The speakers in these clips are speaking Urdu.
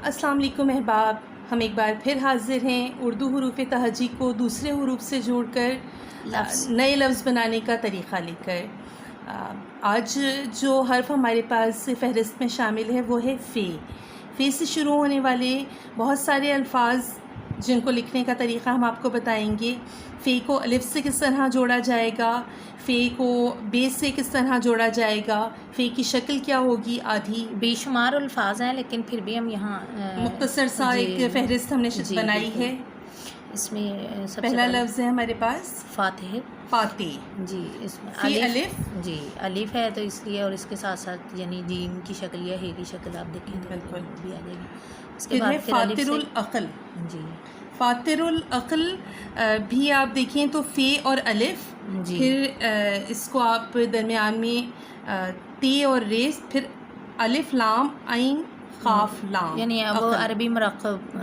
السلام علیکم احباب، ہم ایک بار پھر حاضر ہیں اردو حروف تہجی کو دوسرے حروف سے جوڑ کر نئے لفظ بنانے کا طریقہ لے کر۔ آج جو حرف ہمارے پاس فہرست میں شامل ہے وہ ہے فے۔ فے سے شروع ہونے والے بہت سارے الفاظ جن کو لکھنے کا طریقہ ہم آپ کو بتائیں گے۔ فے کو الف سے کس طرح جوڑا جائے گا، فے کو بے سے کس طرح جوڑا جائے گا، فے کی شکل کیا ہوگی، آدھی بے شمار الفاظ ہیں لیکن پھر بھی ہم یہاں مختصر سا ایک فہرست ہم نے بنائی ہے۔ اس میں سب پہلا لفظ ہے ہمارے پاس فاتح۔ فاتح جی، اس میں فی الف جی الف ہے تو اس لیے، اور اس کے ساتھ ساتھ یعنی جیم کی شکل یا ہے کی شکل آپ دیکھیں تو بالکل بھی آ جائے گی۔ اس کے پھر بعد ہے فاتر العقل۔ جی فاتر العقل بھی آپ دیکھیں تو فے اور الف، جی پھر اس کو آپ درمیان میں تے اور ریس، پھر الف لام عین قاف لام، یعنی وہ عربی مرکب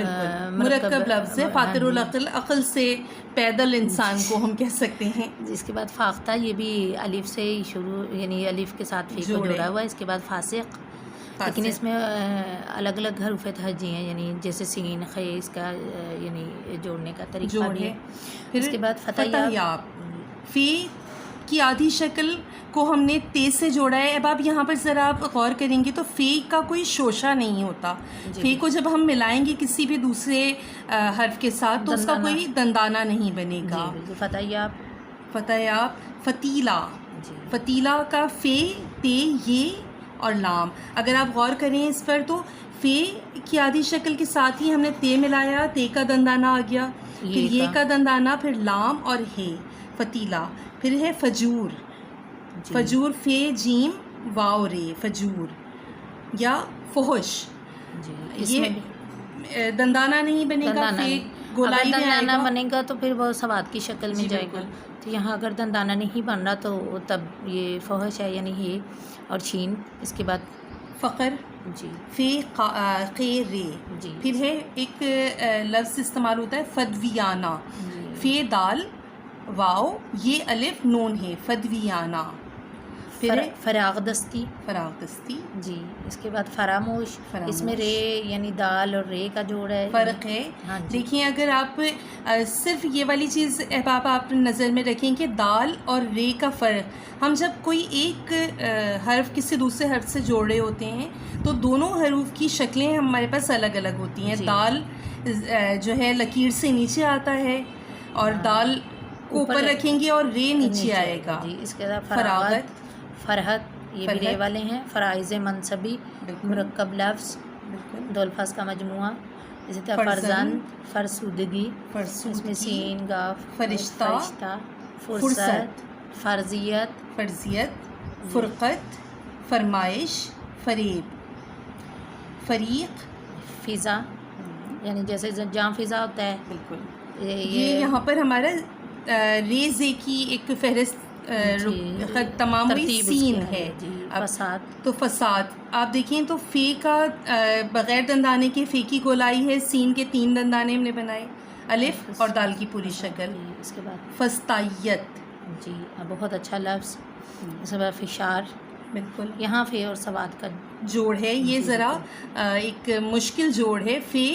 مرکب لفظ ہے۔ فاتر العقل، عقل سے پیدل انسان کو ہم کہہ سکتے ہیں۔ اس کے بعد فاختہ، یہ بھی الف سے شروع، یعنی الف کے ساتھ فے کو جوڑا ہوا ہے۔ اس کے بعد فاسق، لیکن اس میں الگ الگ حروف تہجی ہیں، یعنی جیسے سین خے، اس کا یعنی جوڑنے کا طریقہ بھی ہے۔ اس کے بعد فتح یاب۔ فے کی آدھی شکل کو ہم نے تے سے جوڑا ہے۔ اب آپ یہاں پر ذرا آپ غور کریں گے تو فے کا کوئی شوشہ نہیں ہوتا۔ فے کو جب ہم ملائیں گے کسی بھی دوسرے حرف کے ساتھ تو اس کا کوئی دندانہ نہیں بنے گا۔ فتح یاب، فتح یاب، فتیلہ۔ فتیلہ کا فے، تے، یہ اور لام، اگر آپ غور کریں اس پر تو فے کی آدھی شکل کے ساتھ ہی ہم نے تے ملایا، تے کا دندانہ آ گیا، پھر یہ کا دندانہ، پھر لام اور ہے، فتیلہ۔ پھر ہے فجور۔ فجور، فے جیم واو رے، فجور یا فحش۔ یہ دندانہ نہیں بنے گا، فے گولائی میں آئے گا۔ بنے گا تو پھر وہ سواد کی شکل میں جائے گا۔ تو یہاں اگر دندانہ نہیں بن رہا تو تب یہ فحش ہے، یعنی ہے اور شین۔ اس کے بعد فقر، جی فے قے رے۔ پھر ہے ایک لفظ استعمال ہوتا ہے فدویانہ، فے دال واو یہ الف نون ہے، فدویانہ۔ پھر فراغ دستی۔ فراغ دستی، جی۔ اس کے بعد فراموش، اس میں رے یعنی دال اور رے کا جوڑ ہے، فرق ہے۔ دیکھیں اگر آپ صرف یہ والی چیز احباب آپ نظر میں رکھیں کہ دال اور رے کا فرق، ہم جب کوئی ایک حرف کسی دوسرے حرف سے جوڑ رہے ہوتے ہیں تو دونوں حروف کی شکلیں ہمارے پاس الگ الگ ہوتی ہیں۔ دال جو ہے لکیر سے نیچے آتا ہے اور دال کو اوپر رکھیں گے اور رے نیچے آئے گا۔ اس کے بعد فراغت، فرحت، یہ بھی رے والے ہیں۔ فرائض منصبی، مرکب لفظ، دو الفاظ کا مجموعہ۔ اسی طرح فرزند، فرسودگی، اس میں سین گاف، فرشتہ، فرصت، فرضیت، فرضیت، فرقت، فرمائش، فریب، فریق، فضا، یعنی جیسے جہاں فضا ہوتا ہے۔ بالکل، یہ یہاں پر ہمارا رے زے کی ایک فہرست تمام ہوئی، سین ہے۔ فساد، تو فساد آپ دیکھیں تو فے کا بغیر دندانے کے فے کی گولائی ہے، سین کے 3 دندانے ہم نے بنائے، الف اور دال کی پوری شکل۔ اس کے بعد فستائیت، جی بہت اچھا لفظ۔ اس کے بعد فشار، بالکل یہاں فے اور سواد کا جوڑ ہے، یہ ذرا ایک مشکل جوڑ ہے۔ فے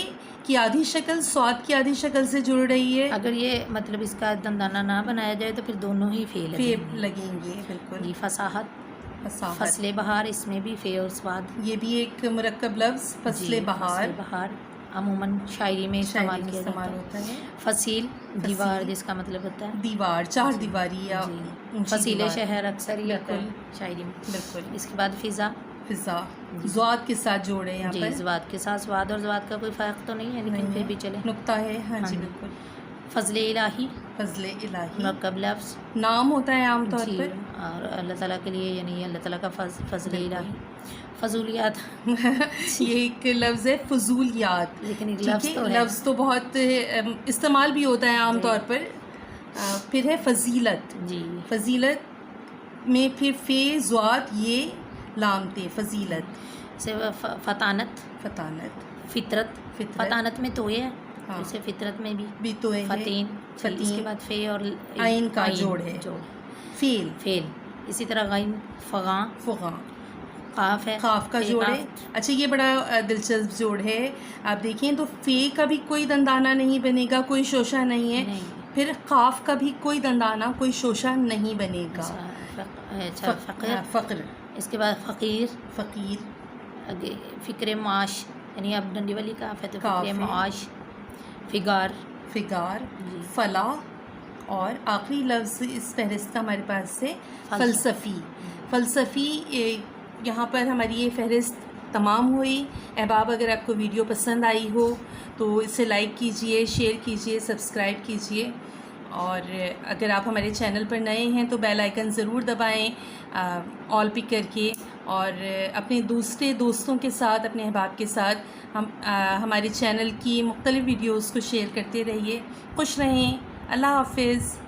کی آدھی شکل سواد کی آدھی شکل سے جڑ رہی ہے۔ اگر یہ مطلب اس کا دندانہ نہ بنایا جائے تو پھر دونوں ہی فے لگیں گے۔ بالکل جی۔ فصاحت، فصل بہار، اس میں بھی فے اور سواد، یہ بھی ایک مرکب لفظ، فصل بہار۔ بہار عموماً شاعری میں استعمال کیا ہوتا ہے۔ فصیل، دیوار، جس کا مطلب ہوتا ہے دیوار، 4 دیواری یا فصیل شہر اکثر ہی ہوتا ہے شاعری میں۔ بالکل۔ اس کے بعد فضا، فضا زواد کے ساتھ جوڑے یہاں پر۔ جی زواد کے ساتھ، سواد اور زواد کا کوئی فرق تو نہیں ہے لیکن پھر بھی چلے، نقطہ ہے۔ ہاں جی بالکل۔ فضل الہی، فضل الہی مرکب لفظ، نام ہوتا ہے عام طور پر، اور اللہ تعالیٰ کے لیے یعنی اللہ تعالیٰ کا فضل الہی۔ فضولیات، یہ ایک لفظ ہے فضولیات، لیکن لفظ تو بہت استعمال بھی ہوتا ہے عام طور پر۔ پھر ہے فضیلت۔ جی فضیلت میں پھر فے زواد یہ لام تے، فضیلت۔ سے فطانت، فطانت، فطرت، فطانت میں تو ہے، اسے فطرت میں بھی تو ہے فتین۔ اس کے بعد فے اور عین کا جوڑ ہے، فیل، فیل۔ اسی طرح غین، فغاں، فغاں، قاف ہے، قاف کا فے جوڑ ہے. قاف. اچھا یہ بڑا دلچسپ جوڑ ہے. آپ دیکھیں تو فے کا بھی کوئی دندانہ نہیں بنے گا، کوئی شوشہ نہیں ہے. نہیں. پھر قاف کا بھی کوئی دندانہ، کوئی شوشہ نہیں بنے گا. اچھا فقر. فقر. اس کے بعد فقیر. فقیر. فکر معاش، یعنی اب ڈنڈی والی کاف ہے تو کاف فکر ہے. معاش. فگار. فگار. جی. فلاح. اور آخری لفظ اس فہرست کا ہمارے پاس ہے فلسفی. فلسفی. یہاں پر ہماری یہ فہرست تمام ہوئی. احباب اگر آپ کو ویڈیو پسند آئی ہو تو اسے لائک کیجئے، شیئر کیجئے، سبسکرائب کیجئے. اور اگر آپ ہمارے چینل پر نئے ہیں تو بیل آئیکن ضرور دبائیں آل پک کر کے. اور اپنے دوسرے دوستوں کے ساتھ، اپنے احباب کے ساتھ ہمارے چینل کی مختلف ویڈیوز کو شیئر کرتے رہیے. خوش رہیں. اللہ حافظ.